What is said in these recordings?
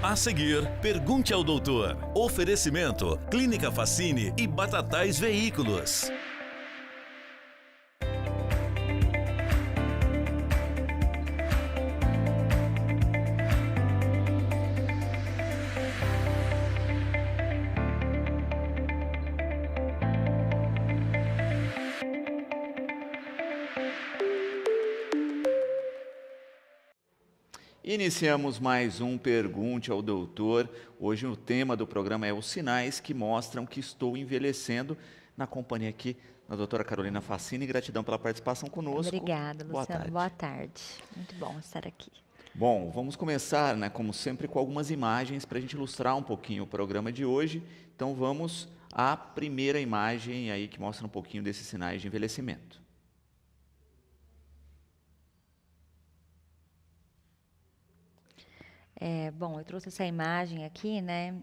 A seguir, pergunte ao doutor. Oferecimento, Clínica Facine e Batatais Veículos. Iniciamos mais um Pergunte ao Doutor. Hoje o tema do programa é os sinais que mostram que estou envelhecendo. Na companhia aqui da doutora Carolina Facine. Gratidão pela participação conosco. Obrigada, Luciano. Boa tarde. Boa tarde. Muito bom estar aqui. Bom, vamos começar, como sempre, com algumas imagens para a gente ilustrar um pouquinho o programa de hoje. Então vamos à primeira imagem aí que mostra um pouquinho desses sinais de envelhecimento. Bom, eu trouxe essa imagem aqui, né?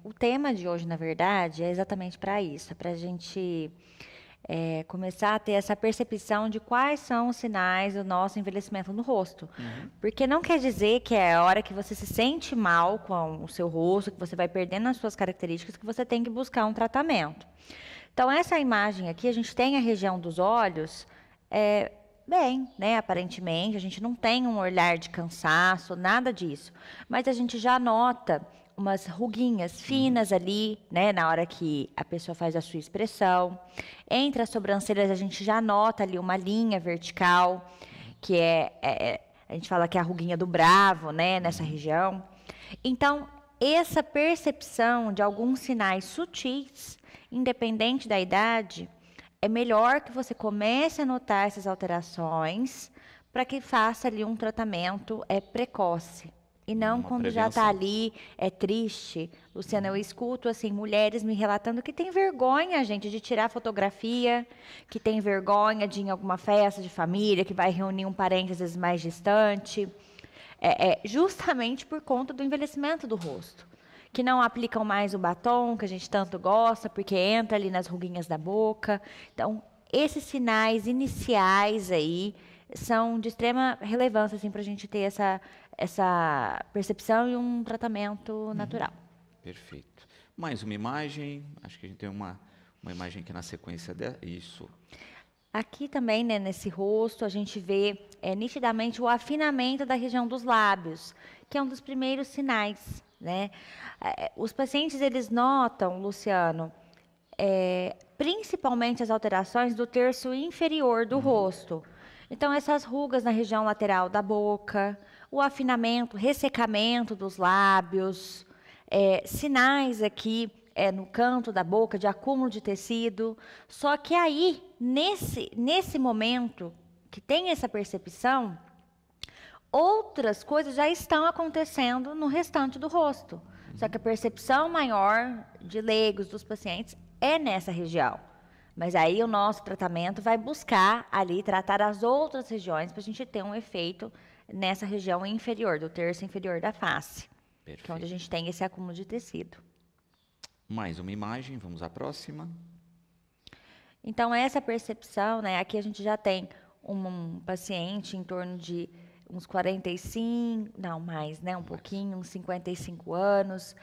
O tema de hoje, na verdade, é exatamente para isso, para a gente começar a ter essa percepção de quais são os sinais do nosso envelhecimento no rosto. Porque não quer dizer que é a hora que você se sente mal com o seu rosto, que você vai perdendo as suas características, que você tem que buscar um tratamento. Então, essa imagem aqui, a gente tem a região dos olhos, bem, né? Aparentemente, a gente não tem um olhar de cansaço, nada disso. Mas a gente já nota umas ruguinhas finas ali, né? Na hora que a pessoa faz a sua expressão. Entre as sobrancelhas, a gente já nota ali uma linha vertical, que a gente fala que é a ruguinha do bravo, né? Nessa região. Então, essa percepção de alguns sinais sutis, independente da idade, é melhor que você comece a notar essas alterações para que faça ali um tratamento precoce. E não quando prevenção. Já está ali, é triste. Luciana, eu escuto assim, mulheres me relatando que tem vergonha, gente, de tirar fotografia, que tem vergonha de ir em alguma festa de família, que vai reunir um parente às vezes mais distante. Justamente por conta do envelhecimento do rosto. Que não aplicam mais o batom, que a gente tanto gosta, porque entra ali nas ruguinhas da boca. Então, esses sinais iniciais aí são de extrema relevância assim, para a gente ter essa percepção e um tratamento natural. Perfeito. Mais uma imagem, acho que a gente tem uma imagem aqui na sequência isso. Aqui também, né, nesse rosto, a gente vê nitidamente o afinamento da região dos lábios, que é um dos primeiros sinais. Né? Os pacientes, eles notam, Luciano, principalmente as alterações do terço inferior do rosto. Então, essas rugas na região lateral da boca, o afinamento, ressecamento dos lábios, sinais aqui no canto da boca de acúmulo de tecido. Só que aí, nesse momento que tem essa percepção, outras coisas já estão acontecendo no restante do rosto. Só que a percepção maior de leigos dos pacientes é nessa região. Mas aí o nosso tratamento vai buscar ali tratar as outras regiões para a gente ter um efeito nessa região inferior, do terço inferior da face. Perfeito. Que é onde a gente tem esse acúmulo de tecido. Mais uma imagem, vamos à próxima. Então, essa percepção, né? Aqui a gente já tem um paciente em torno de uns 45, não mais, né? Pouquinho, uns 55 anos.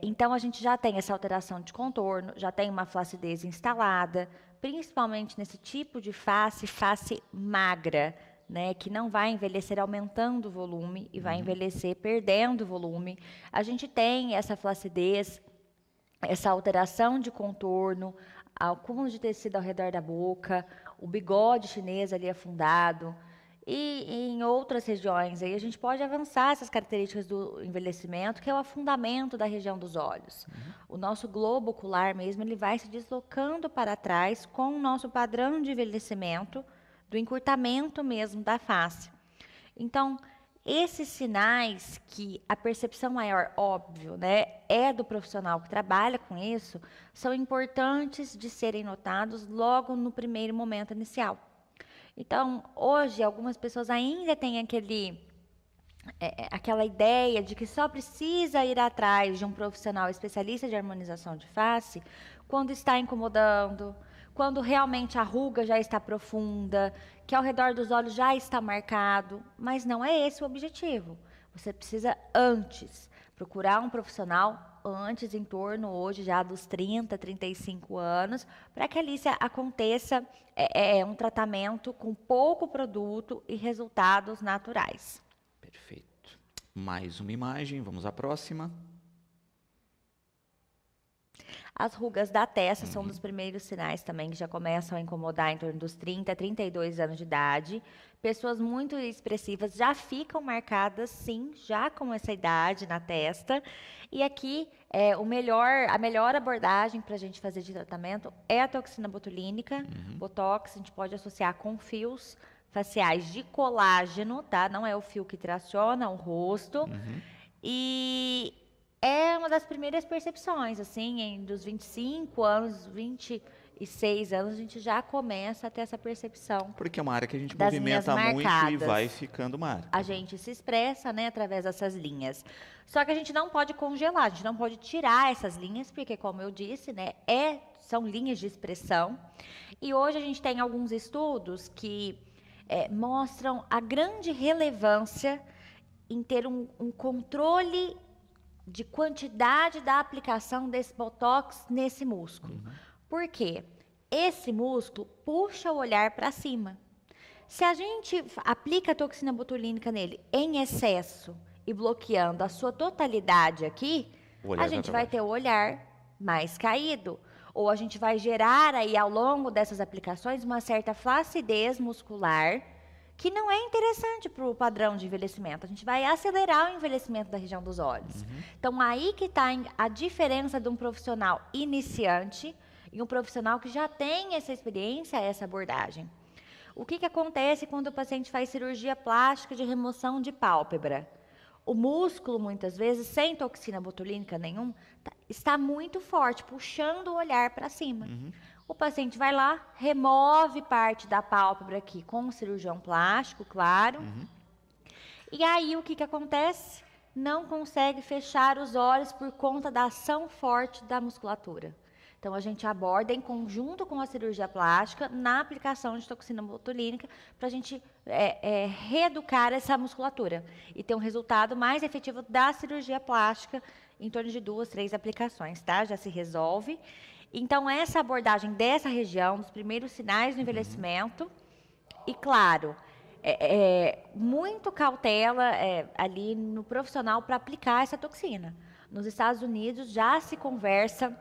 Então, a gente já tem essa alteração de contorno, já tem uma flacidez instalada, principalmente nesse tipo de face magra, né? Que não vai envelhecer aumentando o volume e vai envelhecer perdendo o volume. A gente tem essa flacidez, essa alteração de contorno, acúmulo de tecido ao redor da boca, o bigode chinês ali afundado. E em outras regiões, aí a gente pode avançar essas características do envelhecimento, que é o afundamento da região dos olhos. O nosso globo ocular mesmo, ele vai se deslocando para trás com o nosso padrão de envelhecimento, do encurtamento mesmo da face. Então, esses sinais que a percepção maior, óbvio, né, é do profissional que trabalha com isso, são importantes de serem notados logo no primeiro momento inicial. Então, hoje, algumas pessoas ainda têm aquela ideia de que só precisa ir atrás de um profissional especialista de harmonização de face quando está incomodando, quando realmente a ruga já está profunda, que ao redor dos olhos já está marcado, mas não é esse o objetivo. Você precisa antes, Procurar um profissional antes, em torno hoje já dos 30, 35 anos, para que ali aconteça um tratamento com pouco produto e resultados naturais. Perfeito. Mais uma imagem, vamos à próxima. As rugas da testa são um dos primeiros sinais também que já começam a incomodar em torno dos 30, 32 anos de idade. Pessoas muito expressivas já ficam marcadas, sim, já com essa idade na testa. E aqui, a melhor abordagem para a gente fazer de tratamento é a toxina botulínica. Botox, a gente pode associar com fios faciais de colágeno, tá? Não é o fio que traciona o rosto. E é uma das primeiras percepções, assim, dos 25 anos, 26 anos, a gente já começa a ter essa percepção. Porque é uma área que a gente das movimenta linhas muito e marcadas. vai ficando marca. A gente se expressa, né, através dessas linhas. Só que a gente não pode congelar, a gente não pode tirar essas linhas, porque, como eu disse, né, são linhas de expressão. E hoje a gente tem alguns estudos que mostram a grande relevância em ter um controle de quantidade da aplicação desse botox nesse músculo. Por quê? Esse músculo puxa o olhar para cima. Se a gente aplica a toxina botulínica nele em excesso e bloqueando a sua totalidade aqui, a gente vai ter o olhar mais caído. Ou a gente vai gerar aí, ao longo dessas aplicações, uma certa flacidez muscular que não é interessante para o padrão de envelhecimento. A gente vai acelerar o envelhecimento da região dos olhos. Então, aí que está a diferença de um profissional iniciante e um profissional que já tem essa experiência, essa abordagem. O que acontece quando o paciente faz cirurgia plástica de remoção de pálpebra? O músculo, muitas vezes, sem toxina botulínica nenhum, está muito forte, puxando o olhar para cima. O paciente vai lá, remove parte da pálpebra aqui com o cirurgião plástico, claro. E aí, o que acontece? Não consegue fechar os olhos por conta da ação forte da musculatura. Então, a gente aborda em conjunto com a cirurgia plástica na aplicação de toxina botulínica para a gente reeducar essa musculatura e ter um resultado mais efetivo da cirurgia plástica em torno de 2, 3 aplicações, tá? Já se resolve. Então, essa abordagem dessa região, dos primeiros sinais do envelhecimento, e claro, muito cautela ali no profissional para aplicar essa toxina. Nos Estados Unidos já se conversa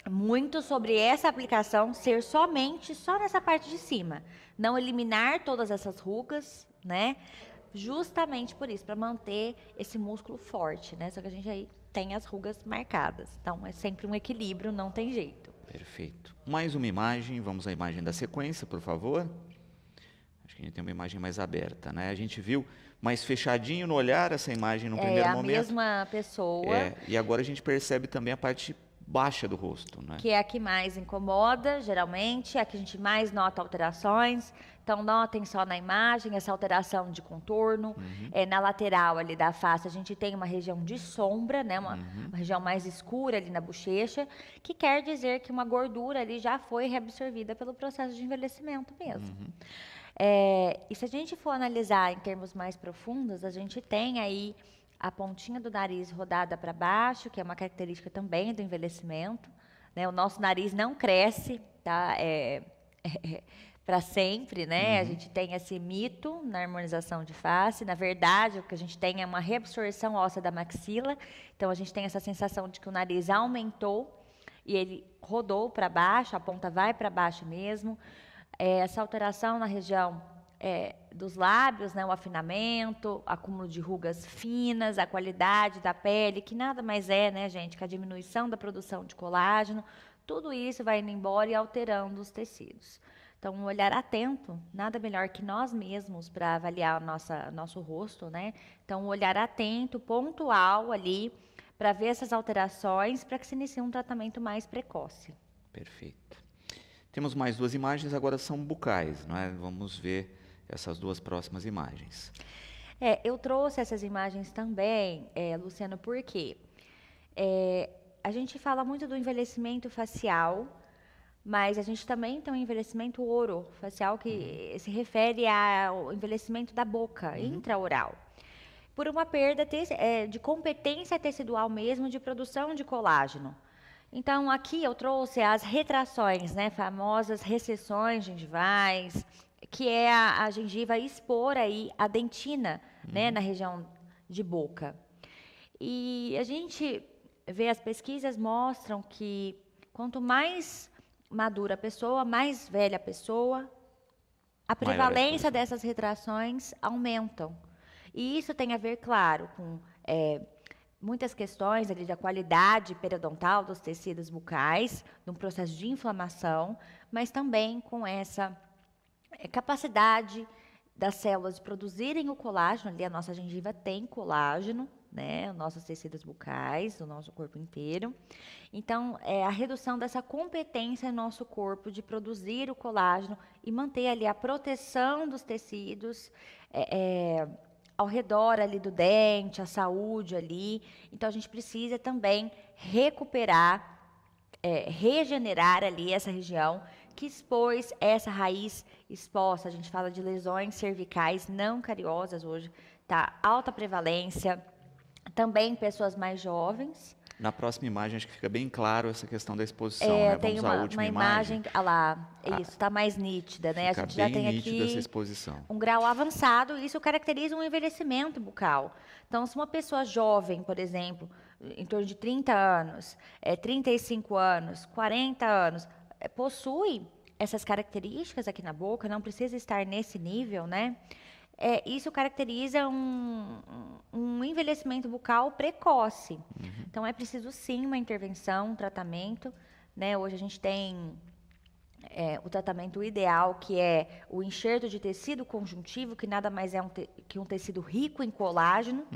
muito sobre essa aplicação ser só nessa parte de cima, não eliminar todas essas rugas, né? Justamente por isso, para manter esse músculo forte, né? Só que a gente aí tem as rugas marcadas. Então, é sempre um equilíbrio, não tem jeito. Perfeito. Mais uma imagem, vamos à imagem da sequência, por favor. Acho que a gente tem uma imagem mais aberta, né? A gente viu mais fechadinho no olhar essa imagem no primeiro momento. É a mesma pessoa. E agora a gente percebe também a parte baixa do rosto, né? Que é a que mais incomoda, geralmente, é a que a gente mais nota alterações. Então, notem só na imagem essa alteração de contorno. Na lateral ali da face, a gente tem uma região de sombra, né? Uma região mais escura ali na bochecha, que quer dizer que uma gordura ali já foi reabsorvida pelo processo de envelhecimento mesmo. E se a gente for analisar em termos mais profundos, a gente tem aí a pontinha do nariz rodada para baixo, que é uma característica também do envelhecimento, né? O nosso nariz não cresce, tá? Para sempre, né? A gente tem esse mito na harmonização de face. Na verdade, o que a gente tem é uma reabsorção óssea da maxila. Então, a gente tem essa sensação de que o nariz aumentou e ele rodou para baixo, a ponta vai para baixo mesmo. Essa alteração na região dos lábios, né, o afinamento, acúmulo de rugas finas, a qualidade da pele, que nada mais é, né, gente, que a diminuição da produção de colágeno, tudo isso vai indo embora e alterando os tecidos. Então, um olhar atento, nada melhor que nós mesmos para avaliar nosso rosto, né? Então, um olhar atento, pontual ali, para ver essas alterações, para que se inicie um tratamento mais precoce. Perfeito. Temos mais 2 imagens, agora são bucais, não é? Vamos ver essas 2 próximas imagens. Eu trouxe essas imagens também, Luciano, porque a gente fala muito do envelhecimento facial, mas a gente também tem um envelhecimento orofacial que se refere ao envelhecimento da boca, intraoral. por uma perda de competência tecidual mesmo de produção de colágeno. Então, aqui eu trouxe as retrações, né, famosas recessões gengivais, que é a gengiva expor aí a dentina, né, na região de boca. E a gente vê, as pesquisas mostram que quanto mais madura a pessoa, mais velha a pessoa, a prevalência dessas retrações aumentam. E isso tem a ver, claro, com muitas questões ali da qualidade periodontal dos tecidos bucais, num processo de inflamação, mas também com essa capacidade das células de produzirem o colágeno. Ali a nossa gengiva tem colágeno, né, os nossos tecidos bucais, o nosso corpo inteiro. Então, a redução dessa competência no nosso corpo de produzir o colágeno e manter ali a proteção dos tecidos ao redor ali do dente, a saúde ali. Então, a gente precisa também recuperar, regenerar ali essa região que expôs essa raiz exposta. A gente fala de lesões cervicais não cariosas hoje, tá? Alta prevalência, também pessoas mais jovens. Na próxima imagem, acho que fica bem claro essa questão da exposição, né? Tem Vamos à última uma imagem, olha lá, isso, está mais nítida, né? A Fica gente já bem tem nítida aqui essa exposição. um grau avançado, e isso caracteriza um envelhecimento bucal. Então, se uma pessoa jovem, por exemplo, em torno de 30 anos, 35 anos, 40 anos, possui essas características aqui na boca, não precisa estar nesse nível, né? Isso caracteriza um envelhecimento bucal precoce. Então, é preciso, sim, uma intervenção, um tratamento, né? Hoje a gente tem o tratamento ideal, que é o enxerto de tecido conjuntivo, que nada mais é que um tecido rico em colágeno,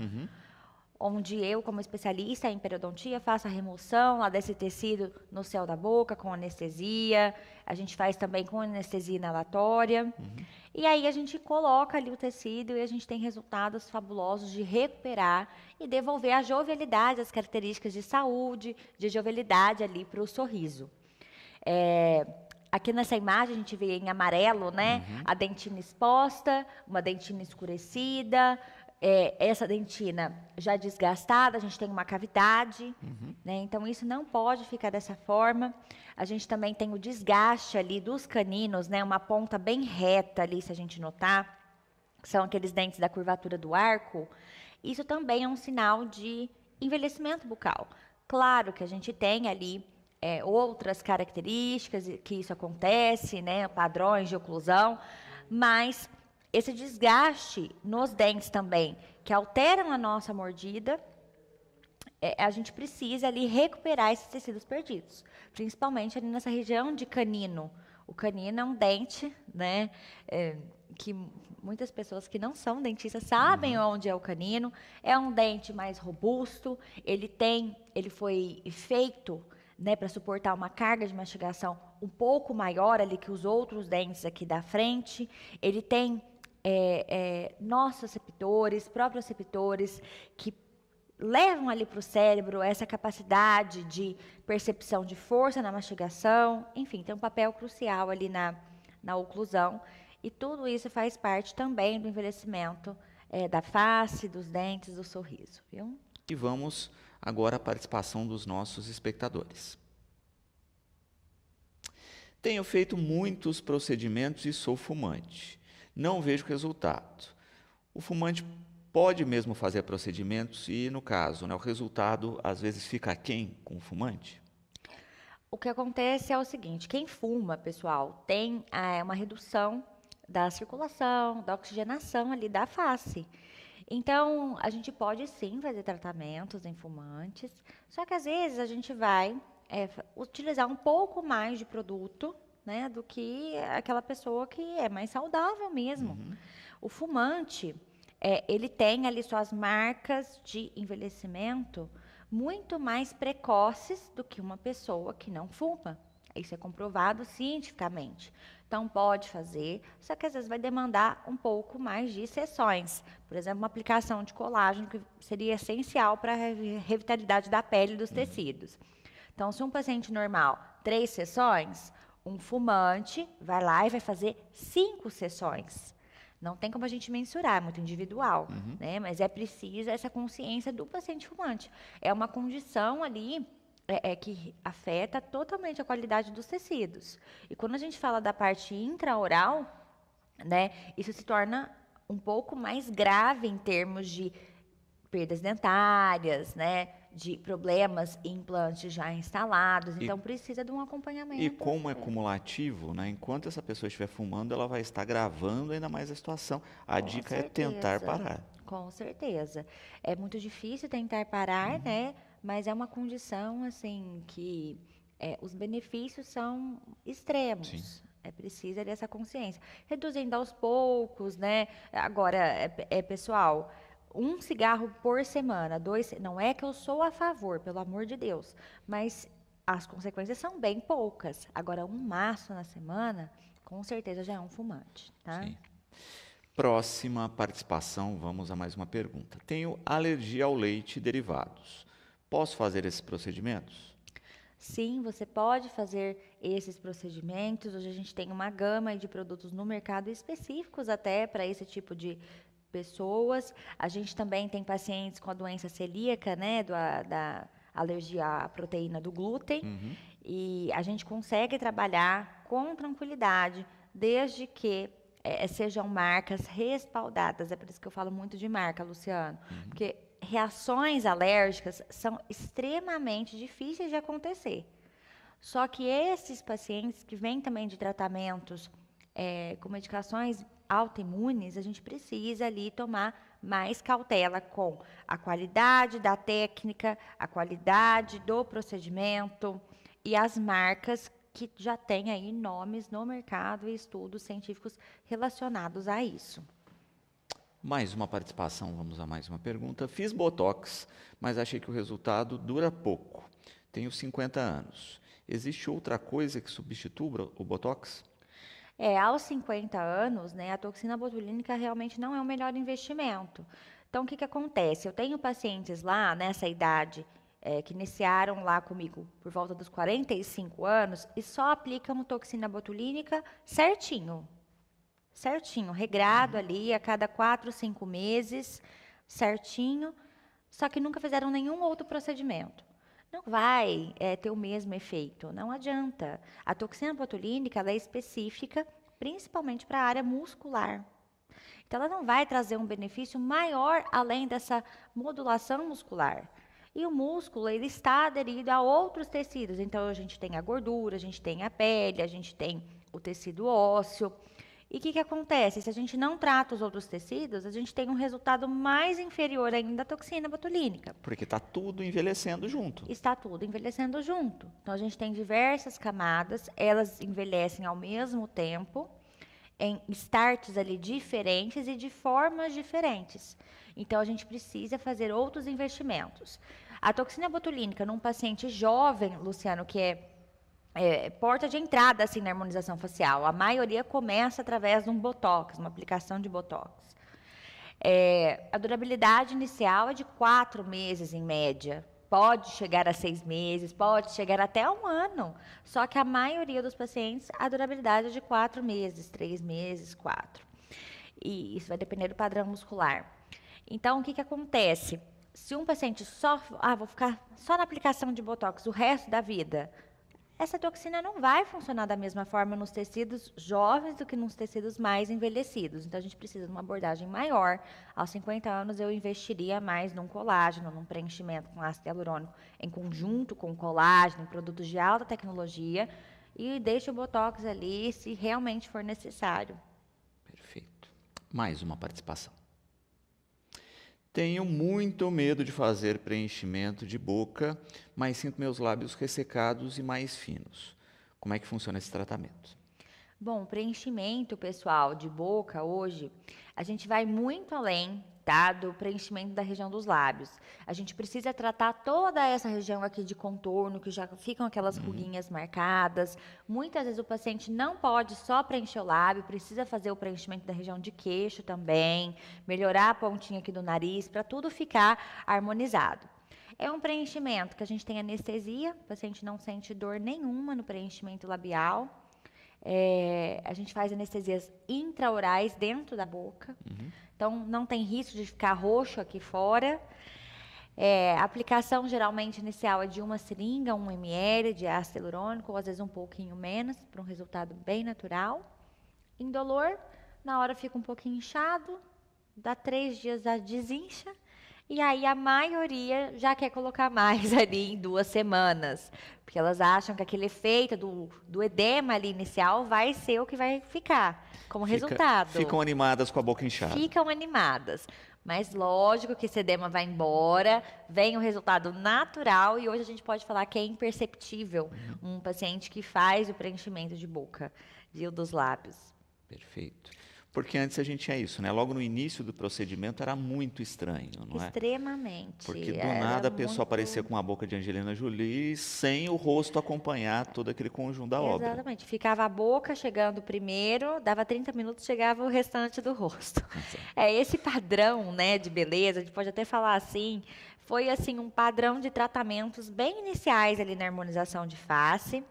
onde eu, como especialista em periodontia, faço a remoção lá desse tecido no céu da boca, com anestesia. A gente faz também com anestesia inalatória. E aí a gente coloca ali o tecido e a gente tem resultados fabulosos de recuperar e devolver a jovialidade, as características de saúde, de jovialidade ali para o sorriso. Aqui nessa imagem a gente vê em amarelo, né, a dentina exposta, uma dentina escurecida, essa dentina já desgastada, a gente tem uma cavidade, né, então isso não pode ficar dessa forma. A gente também tem o desgaste ali dos caninos, né, uma ponta bem reta ali, se a gente notar, que são aqueles dentes da curvatura do arco. Isso também é um sinal de envelhecimento bucal. Claro que a gente tem ali outras características que isso acontece, né, padrões de oclusão, mas esse desgaste nos dentes também, que alteram a nossa mordida, a gente precisa ali recuperar esses tecidos perdidos, principalmente ali nessa região de canino. O canino é um dente, né, que muitas pessoas que não são dentistas sabem onde é o canino. É um dente mais robusto, ele foi feito, né, para suportar uma carga de mastigação um pouco maior ali que os outros dentes aqui da frente. Ele tem nociceptores, próprios receptores, que levam ali para o cérebro essa capacidade de percepção de força na mastigação. Enfim, tem um papel crucial ali na oclusão. E tudo isso faz parte também do envelhecimento da face, dos dentes, do sorriso, viu? E vamos agora à participação dos nossos espectadores. Tenho feito muitos procedimentos e sou fumante. Não vejo resultado. O fumante pode mesmo fazer procedimentos e, no caso, né, o resultado às vezes fica aquém com o fumante? O que acontece é o seguinte: quem fuma, pessoal, tem uma redução da circulação, da oxigenação ali da face. Então, a gente pode sim fazer tratamentos em fumantes, só que às vezes a gente vai utilizar um pouco mais de produto, né, do que aquela pessoa que é mais saudável mesmo. O fumante, ele tem ali suas marcas de envelhecimento muito mais precoces do que uma pessoa que não fuma. Isso é comprovado cientificamente. Então, pode fazer, só que às vezes vai demandar um pouco mais de sessões. Por exemplo, uma aplicação de colágeno, que seria essencial para a revitalidade da pele e dos tecidos. Então, se um paciente normal, 3 sessões, um fumante vai lá e vai fazer 5 sessões. Não tem como a gente mensurar, é muito individual, né? Mas é preciso essa consciência do paciente fumante. É uma condição ali que afeta totalmente a qualidade dos tecidos. E quando a gente fala da parte intraoral, né, isso se torna um pouco mais grave em termos de perdas dentárias, né, de problemas em implantes já instalados. Então, precisa de um acompanhamento. E como é cumulativo, né? Enquanto essa pessoa estiver fumando, ela vai estar gravando ainda mais a situação. A Com dica é tentar certeza. parar. Com certeza. É muito difícil tentar parar, né? Mas é uma condição, assim, que os benefícios são extremos. Sim. É preciso dessa consciência. Reduzindo aos poucos, né? Agora, pessoal, um cigarro por semana, 2, não é que eu sou a favor, pelo amor de Deus, mas as consequências são bem poucas. Agora, um maço na semana, com certeza já é um fumante, tá? Sim. Próxima participação, vamos a mais uma pergunta. Tenho alergia ao leite e derivados. Posso fazer esses procedimentos? Sim, você pode fazer esses procedimentos. Hoje a gente tem uma gama de produtos no mercado específicos até para esse tipo de pessoas. A gente também tem pacientes com a doença celíaca, né, da alergia à proteína do glúten. E a gente consegue trabalhar com tranquilidade, desde que sejam marcas respaldadas. É por isso que eu falo muito de marca, Luciano. Porque reações alérgicas são extremamente difíceis de acontecer. Só que esses pacientes que vêm também de tratamentos com medicações autoimunes, a gente precisa ali tomar mais cautela com a qualidade da técnica, a qualidade do procedimento e as marcas que já têm aí nomes no mercado e estudos científicos relacionados a isso. Mais uma participação, vamos a mais uma pergunta. Fiz Botox, mas achei que o resultado dura pouco. Tenho 50 anos. Existe outra coisa que substitua o Botox? Aos 50 anos, né, a toxina botulínica realmente não é o melhor investimento. Então, o que acontece? Eu tenho pacientes lá nessa idade que iniciaram lá comigo por volta dos 45 anos e só aplicam toxina botulínica certinho. Certinho, regrado ali a cada 4, 5 meses, certinho, só que nunca fizeram nenhum outro procedimento. Não vai ter o mesmo efeito, não adianta. A toxina botulínica ela é específica, principalmente para a área muscular. Então, ela não vai trazer um benefício maior além dessa modulação muscular. E o músculo, ele está aderido a outros tecidos. Então, a gente tem a gordura, a gente tem a pele, a gente tem o tecido ósseo. E o que acontece? Se a gente não trata os outros tecidos, a gente tem um resultado mais inferior ainda da toxina botulínica. Porque está tudo envelhecendo junto. Está tudo envelhecendo junto. Então, a gente tem diversas camadas, elas envelhecem ao mesmo tempo, em starts ali diferentes e de formas diferentes. Então, a gente precisa fazer outros investimentos. A toxina botulínica num paciente jovem, Luciano, que é porta de entrada assim, na harmonização facial. A maioria começa através de um botox, uma aplicação de botox. A durabilidade inicial é de 4 meses, em média. Pode chegar a 6 meses, pode chegar até 1 ano. Só que a maioria dos pacientes, a durabilidade é de 4 meses, 3 meses, 4. E isso vai depender do padrão muscular. Então, o que acontece? Se um paciente vou ficar só na aplicação de botox o resto da vida, essa toxina não vai funcionar da mesma forma nos tecidos jovens do que nos tecidos mais envelhecidos. Então, a gente precisa de uma abordagem maior. Aos 50 anos, eu investiria mais num colágeno, num preenchimento com ácido hialurônico em conjunto com colágeno, em produtos de alta tecnologia, e deixo o botox ali se realmente for necessário. Perfeito. Mais uma participação. Tenho muito medo de fazer preenchimento de boca, mas sinto meus lábios ressecados e mais finos. Como é que funciona esse tratamento? Bom, preenchimento, pessoal, de boca hoje, a gente vai muito além, tá, do preenchimento da região dos lábios. A gente precisa tratar toda essa região aqui de contorno, que já ficam aquelas ruguinhas marcadas. Muitas vezes o paciente não pode só preencher o lábio, precisa fazer o preenchimento da região de queixo também, melhorar a pontinha aqui do nariz, para tudo ficar harmonizado. É um preenchimento que a gente tem anestesia, o paciente não sente dor nenhuma no preenchimento labial. A gente faz anestesias intraorais dentro da boca. Então, não tem risco de ficar roxo aqui fora. A aplicação geralmente inicial é de uma seringa, 1 ml de ácido hialurônico, ou às vezes um pouquinho menos, para um resultado bem natural. Indolor, na hora fica um pouquinho inchado, dá 3 dias, já desincha. E aí a maioria já quer colocar mais ali em 2 semanas, porque elas acham que aquele efeito do edema ali inicial vai ser o que vai ficar como resultado. Ficam animadas com a boca inchada. Ficam animadas. Mas lógico que esse edema vai embora, vem o resultado natural e hoje a gente pode falar que é imperceptível um paciente que faz o preenchimento de boca, viu, dos lábios. Perfeito. Porque antes a gente tinha isso, né? Logo no início do procedimento era muito estranho, não é? Extremamente. Porque do nada a pessoa aparecia com a boca de Angelina Jolie sem o rosto acompanhar todo aquele conjunto da obra. Exatamente. Ficava a boca chegando primeiro, dava 30 minutos, chegava o restante do rosto. Esse padrão, né, de beleza, a gente pode até falar assim, foi assim um padrão de tratamentos bem iniciais ali na harmonização de face.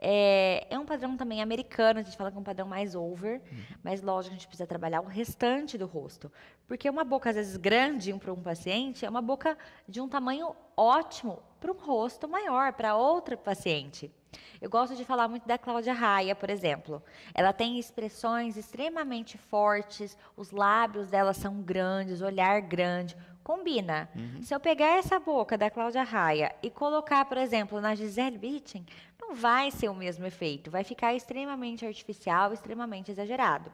É um padrão também americano, a gente fala que é um padrão mais over, mas lógico, a gente precisa trabalhar o restante do rosto. Porque uma boca, às vezes, grande para um paciente, é uma boca de um tamanho ótimo para um rosto maior, para outro paciente. Eu gosto de falar muito da Cláudia Raia, por exemplo. Ela tem expressões extremamente fortes, os lábios dela são grandes, olhar grande, combina. Se eu pegar essa boca da Cláudia Raia e colocar, por exemplo, na Gisele Bündchen, não vai ser o mesmo efeito, vai ficar extremamente artificial, extremamente exagerado.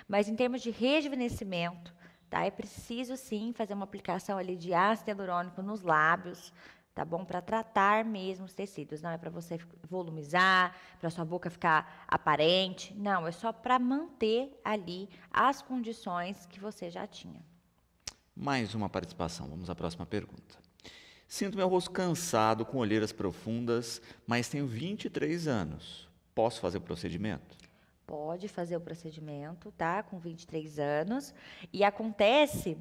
Mas em termos de rejuvenescimento, tá? É preciso sim fazer uma aplicação ali de ácido hialurônico nos lábios, tá bom? Para tratar mesmo os tecidos, não é para você volumizar, para sua boca ficar aparente, não, é só para manter ali as condições que você já tinha. Mais uma participação, vamos à próxima pergunta. Sinto meu rosto cansado, com olheiras profundas, mas tenho 23 anos. Posso fazer o procedimento? Pode fazer o procedimento, tá? Com 23 anos. E acontece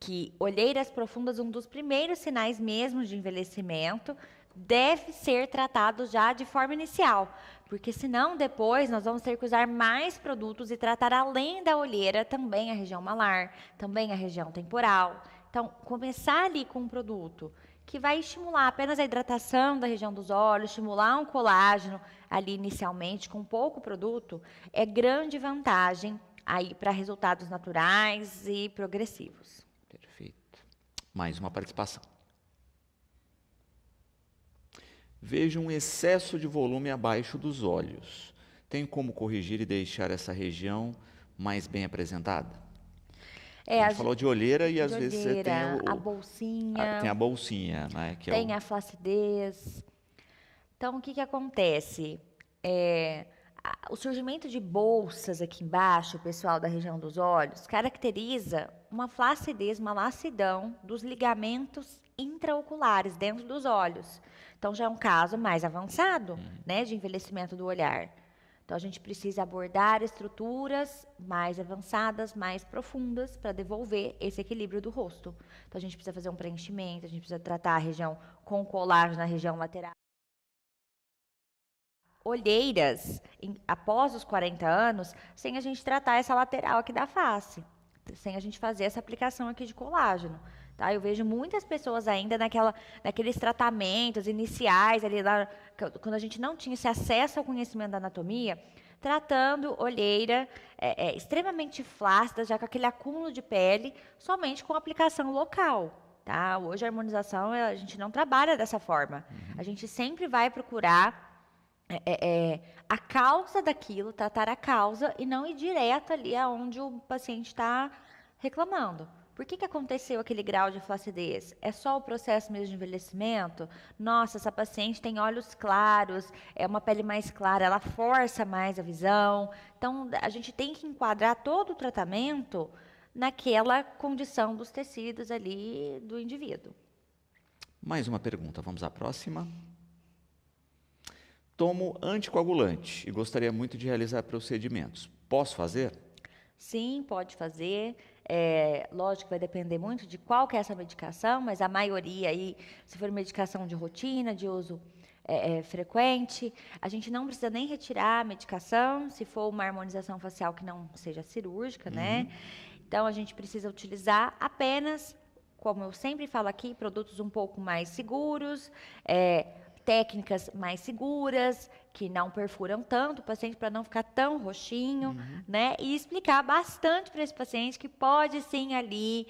que olheiras profundas, um dos primeiros sinais mesmo de envelhecimento, deve ser tratado já de forma inicial. Porque senão depois nós vamos ter que usar mais produtos e tratar além da olheira também a região malar, também a região temporal. Então, começar ali com um produto que vai estimular apenas a hidratação da região dos olhos, estimular um colágeno ali inicialmente com pouco produto, é grande vantagem aí para resultados naturais e progressivos. Perfeito. Mais uma participação. Vejo um excesso de volume abaixo dos olhos. Tem como corrigir e deixar essa região mais bem apresentada? A gente falou de olheira e às vezes você tem a bolsinha. Tem a bolsinha, né? Que tem a flacidez. Então, o que acontece? O surgimento de bolsas aqui embaixo, pessoal, da região dos olhos, caracteriza uma flacidez, uma lassidão dos ligamentos intraoculares dentro dos olhos. Então, já é um caso mais avançado, né, de envelhecimento do olhar. Então, a gente precisa abordar estruturas mais avançadas, mais profundas, para devolver esse equilíbrio do rosto. Então, a gente precisa fazer um preenchimento, a gente precisa tratar a região com colágeno na região lateral. Olheiras, após os 40 anos, sem a gente tratar essa lateral aqui da face, sem a gente fazer essa aplicação aqui de colágeno. Tá? Eu vejo muitas pessoas ainda naqueles tratamentos iniciais, ali lá, quando a gente não tinha esse acesso ao conhecimento da anatomia, tratando olheira extremamente flácida, já com aquele acúmulo de pele, somente com aplicação local. Tá? Hoje a harmonização, a gente não trabalha dessa forma. A gente sempre vai procurar a causa daquilo, tratar a causa e não ir direto ali aonde o paciente está reclamando. Por que aconteceu aquele grau de flacidez? É só o processo mesmo de envelhecimento? Nossa, essa paciente tem olhos claros, é uma pele mais clara, ela força mais a visão. Então, a gente tem que enquadrar todo o tratamento naquela condição dos tecidos ali do indivíduo. Mais uma pergunta, vamos à próxima. Tomo anticoagulante e gostaria muito de realizar procedimentos. Posso fazer? Sim, pode fazer. Lógico que vai depender muito de qual que é essa medicação, mas a maioria aí, se for medicação de rotina, de uso frequente. A gente não precisa nem retirar a medicação, se for uma harmonização facial que não seja cirúrgica, né? Então, a gente precisa utilizar apenas, como eu sempre falo aqui, produtos um pouco mais seguros, técnicas mais seguras, que não perfuram tanto o paciente para não ficar tão roxinho, né? E explicar bastante para esse paciente que pode sim ali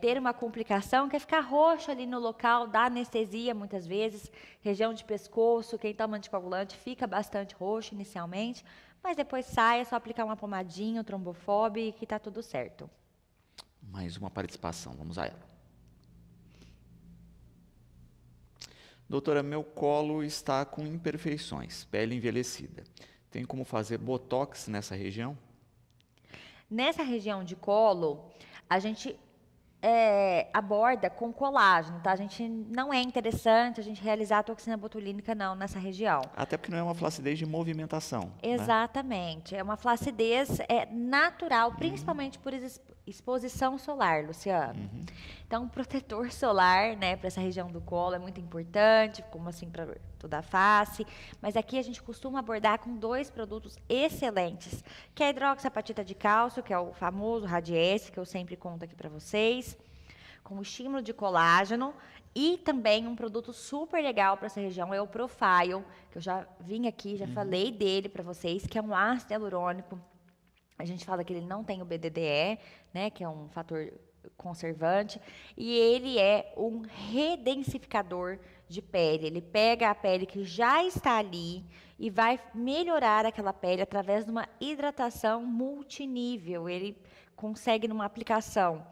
ter uma complicação, que é ficar roxo ali no local da anestesia, muitas vezes, região de pescoço, quem toma anticoagulante fica bastante roxo inicialmente, mas depois sai, é só aplicar uma pomadinha, um Trombofob, que está tudo certo. Mais uma participação, vamos a ela. Doutora, meu colo está com imperfeições, pele envelhecida. Tem como fazer botox nessa região? Nessa região de colo, a gente aborda com colágeno, tá? A gente não é interessante a gente realizar a toxina botulínica não nessa região. Até porque não é uma flacidez de movimentação. Exatamente. Né? É uma flacidez natural, principalmente por exposição solar, Luciano. Então, o protetor solar, né, para essa região do colo é muito importante, como assim para toda a face. Mas aqui a gente costuma abordar com 2 produtos excelentes, que é a hidroxapatita de cálcio, que é o famoso Radiesse, que eu sempre conto aqui para vocês, com estímulo de colágeno. E também um produto super legal para essa região é o Profile, que eu já vim aqui, já falei dele para vocês, que é um ácido hialurônico. A gente fala que ele não tem o BDDE, né, que é um fator conservante, e ele é um redensificador de pele. Ele pega a pele que já está ali e vai melhorar aquela pele através de uma hidratação multinível. Ele consegue, numa aplicação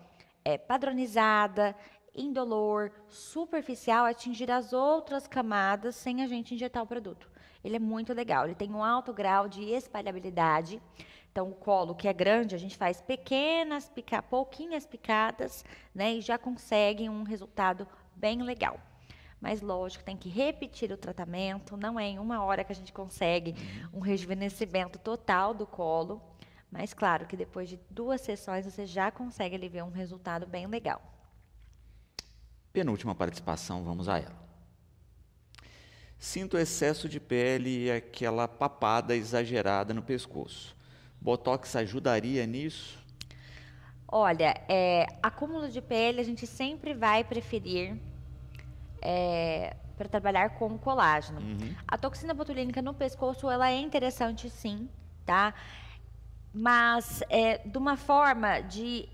padronizada, indolor, superficial, atingir as outras camadas sem a gente injetar o produto. Ele é muito legal, ele tem um alto grau de espalhabilidade. Então, o colo, que é grande, a gente faz pouquinhas picadas, né? E já consegue um resultado bem legal. Mas, lógico, tem que repetir o tratamento. Não é em 1 hora que a gente consegue um rejuvenescimento total do colo. Mas, claro, que depois de 2 sessões, você já consegue ali ver um resultado bem legal. Penúltima participação, vamos a ela. Sinto excesso de pele e aquela papada exagerada no pescoço. Botox ajudaria nisso? Olha, acúmulo de pele a gente sempre vai preferir para trabalhar com o colágeno. A toxina botulínica no pescoço, ela é interessante sim, tá? Mas de uma forma de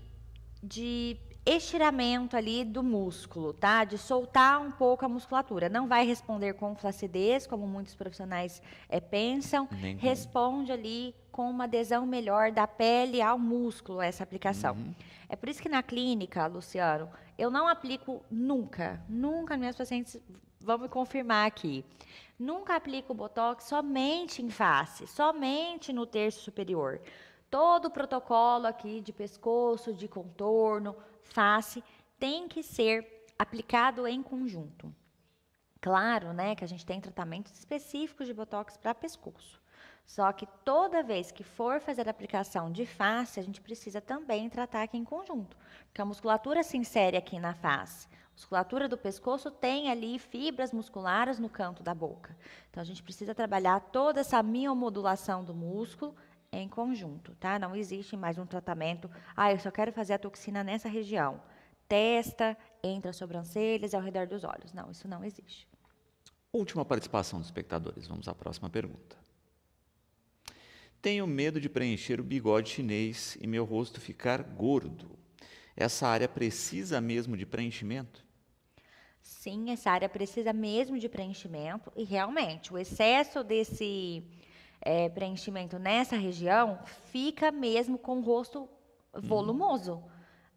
estiramento ali do músculo, tá? De soltar um pouco a musculatura. Não vai responder com flacidez, como muitos profissionais pensam. Responde ali com uma adesão melhor da pele ao músculo, essa aplicação. É por isso que na clínica, Luciano, eu não aplico nunca, meus pacientes vão me confirmar aqui, nunca aplico Botox somente em face, somente no terço superior. Todo o protocolo aqui de pescoço, de contorno, face, tem que ser aplicado em conjunto. Claro, né, que a gente tem tratamentos específicos de Botox para pescoço. Só que toda vez que for fazer a aplicação de face, a gente precisa também tratar aqui em conjunto. Porque a musculatura se insere aqui na face. A musculatura do pescoço tem ali fibras musculares no canto da boca. Então, a gente precisa trabalhar toda essa miomodulação do músculo em conjunto, tá? Não existe mais um tratamento, eu só quero fazer a toxina nessa região. Testa, entre as sobrancelhas e ao redor dos olhos. Não, isso não existe. Última participação dos espectadores, vamos à próxima pergunta. Tenho medo de preencher o bigode chinês e meu rosto ficar gordo. Essa área precisa mesmo de preenchimento? Sim, essa área precisa mesmo de preenchimento e realmente o excesso desse preenchimento nessa região fica mesmo com o rosto volumoso.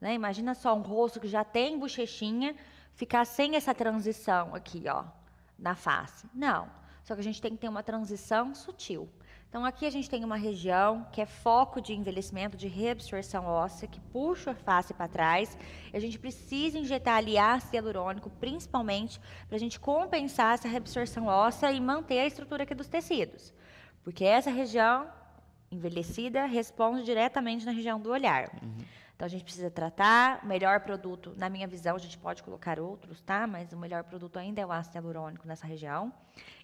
Né? Imagina só um rosto que já tem bochechinha, ficar sem essa transição aqui, ó, na face. Não, só que a gente tem que ter uma transição sutil. Então, aqui a gente tem uma região que é foco de envelhecimento, de reabsorção óssea, que puxa a face para trás. E a gente precisa injetar ali ácido hialurônico, principalmente, para a gente compensar essa reabsorção óssea e manter a estrutura aqui dos tecidos. Porque essa região envelhecida responde diretamente na região do olhar. Então, a gente precisa tratar. O melhor produto, na minha visão, a gente pode colocar outros, tá? Mas o melhor produto ainda é o ácido hialurônico nessa região.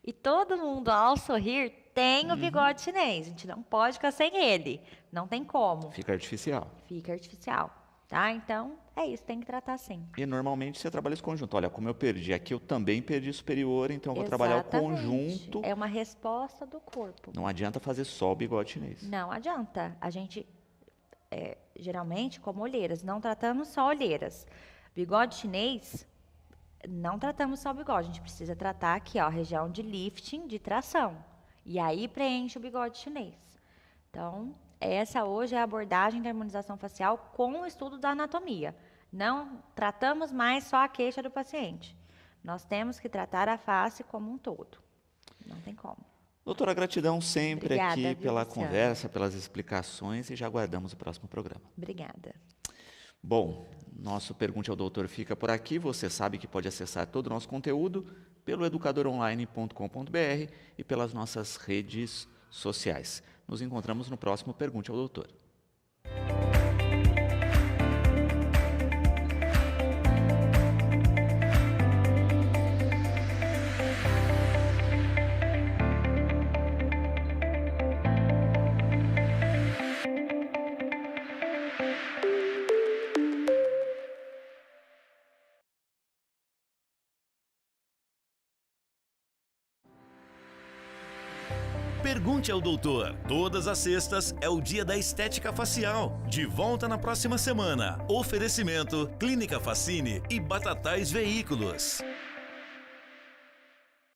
E todo mundo, ao sorrir, tem o bigode chinês. A gente não pode ficar sem ele. Não tem como. Fica artificial. Fica artificial, tá? Então, é isso, tem que tratar sim. E normalmente você trabalha esse conjunto. Olha, como eu perdi aqui, eu também perdi superior, então eu vou trabalhar o conjunto. É uma resposta do corpo. Não adianta fazer só o bigode chinês. Não adianta. A gente, geralmente, como olheiras, não tratamos só olheiras. Bigode chinês, não tratamos só o bigode. A gente precisa tratar aqui, ó, a região de lifting, de tração. E aí preenche o bigode chinês. Então, essa hoje é a abordagem da harmonização facial com o estudo da anatomia. Não tratamos mais só a queixa do paciente. Nós temos que tratar a face como um todo. Não tem como. Doutora, gratidão sempre. Obrigada, aqui pela Luciana. conversa, pelas explicações e já aguardamos o próximo programa. Obrigada. Bom, nosso Pergunte ao Doutor fica por aqui. Você sabe que pode acessar todo o nosso conteúdo pelo educadoronline.com.br e pelas nossas redes sociais. Nos encontramos no próximo Pergunte ao Doutor. Pergunte ao Doutor. Todas as sextas é o dia da estética facial. De volta na próxima semana. Oferecimento Clínica Facine e Batatais Veículos.